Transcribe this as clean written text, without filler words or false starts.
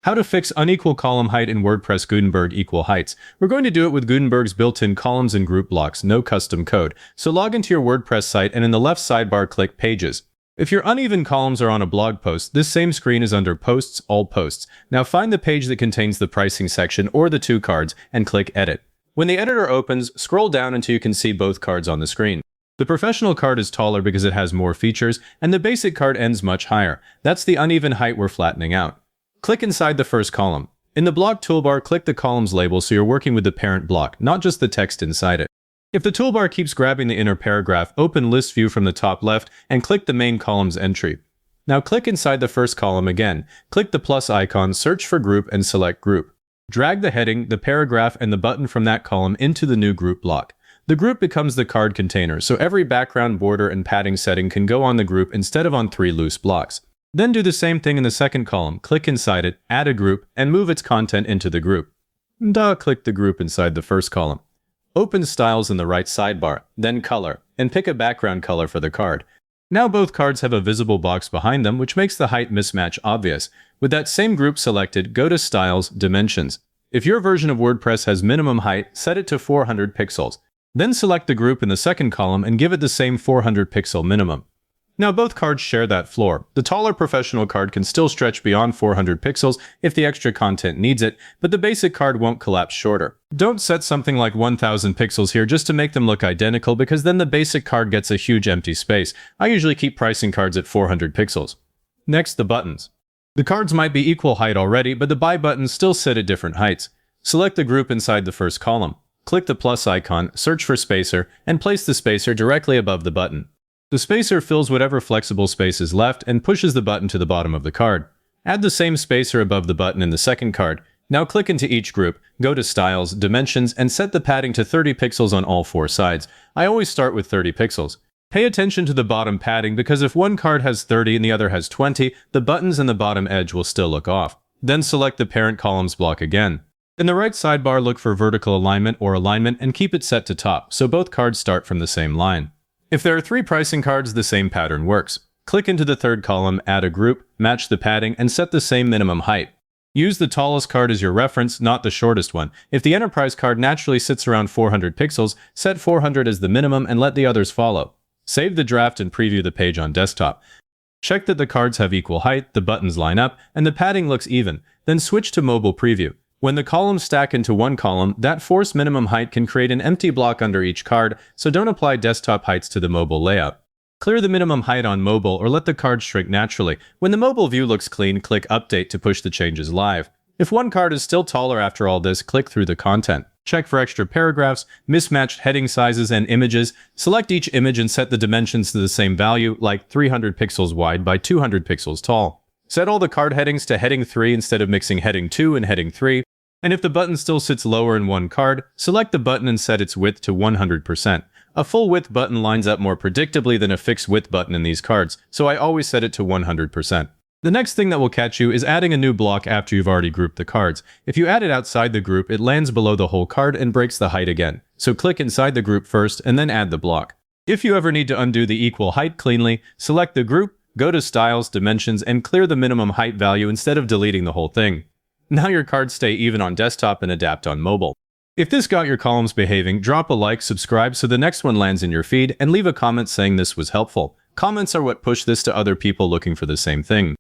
How to fix unequal column height in WordPress Gutenberg equal heights. We're going to do it with Gutenberg's built-in columns and group blocks, no custom code. So log into your WordPress site and in the left sidebar click Pages. If your uneven columns are on a blog post, this same screen is under Posts, All Posts. Now find the page that contains the pricing section or the two cards and click Edit. When the editor opens, scroll down until you can see both cards on the screen. The professional card is taller because it has more features, and the basic card ends much higher. That's the uneven height we're flattening out. Click inside the first column. In the block toolbar, click the columns label so you're working with the parent block, not just the text inside it. If the toolbar keeps grabbing the inner paragraph, open List View from the top left and click the main column's entry. Now click inside the first column again. Click the plus icon, search for Group and select Group. Drag the heading, the paragraph, and the button from that column into the new group block. The group becomes the card container, so every background, border, and padding setting can go on the group instead of on 3 loose blocks. Then do the same thing in the second column, click inside it, add a group, and move its content into the group. Click the group inside the first column. Open Styles in the right sidebar, then Color, and pick a background color for the card. Now both cards have a visible box behind them, which makes the height mismatch obvious. With that same group selected, go to Styles, Dimensions. If your version of WordPress has minimum height, set it to 400 pixels. Then select the group in the second column and give it the same 400 pixel minimum. Now both cards share that floor. The taller professional card can still stretch beyond 400 pixels if the extra content needs it, but the basic card won't collapse shorter. Don't set something like 1000 pixels here just to make them look identical, because then the basic card gets a huge empty space. I usually keep pricing cards at 400 pixels. Next, the buttons. The cards might be equal height already, but the buy buttons still sit at different heights. Select the group inside the first column. Click the plus icon, search for spacer, and place the spacer directly above the button. The spacer fills whatever flexible space is left and pushes the button to the bottom of the card. Add the same spacer above the button in the second card. Now click into each group, go to Styles, Dimensions, and set the padding to 30 pixels on all 4 sides. I always start with 30 pixels. Pay attention to the bottom padding, because if one card has 30 and the other has 20, the buttons in the bottom edge will still look off. Then select the parent columns block again. In the right sidebar, look for vertical alignment or alignment and keep it set to top, so both cards start from the same line. If there are 3 pricing cards, the same pattern works. Click into the third column, add a group, match the padding, and set the same minimum height. Use the tallest card as your reference, not the shortest one. If the enterprise card naturally sits around 400 pixels, set 400 as the minimum and let the others follow. Save the draft and preview the page on desktop. Check that the cards have equal height, the buttons line up, and the padding looks even. Then switch to mobile preview. When the columns stack into one column, that forced minimum height can create an empty block under each card, so don't apply desktop heights to the mobile layout. Clear the minimum height on mobile or let the card shrink naturally. When the mobile view looks clean, click Update to push the changes live. If one card is still taller after all this, click through the content. Check for extra paragraphs, mismatched heading sizes, and images. Select each image and set the dimensions to the same value, like 300 pixels wide by 200 pixels tall. Set all the card headings to heading 3 instead of mixing heading 2 and heading 3. And if the button still sits lower in one card, select the button and set its width to 100%. A full width button lines up more predictably than a fixed width button in these cards, so I always set it to 100%. The next thing that will catch you is adding a new block after you've already grouped the cards. If you add it outside the group, it lands below the whole card and breaks the height again. So click inside the group first and then add the block. If you ever need to undo the equal height cleanly, select the group, go to Styles, Dimensions, and clear the minimum height value instead of deleting the whole thing. Now your cards stay even on desktop and adapt on mobile. If this got your columns behaving, drop a like, subscribe so the next one lands in your feed, and leave a comment saying this was helpful. Comments are what push this to other people looking for the same thing.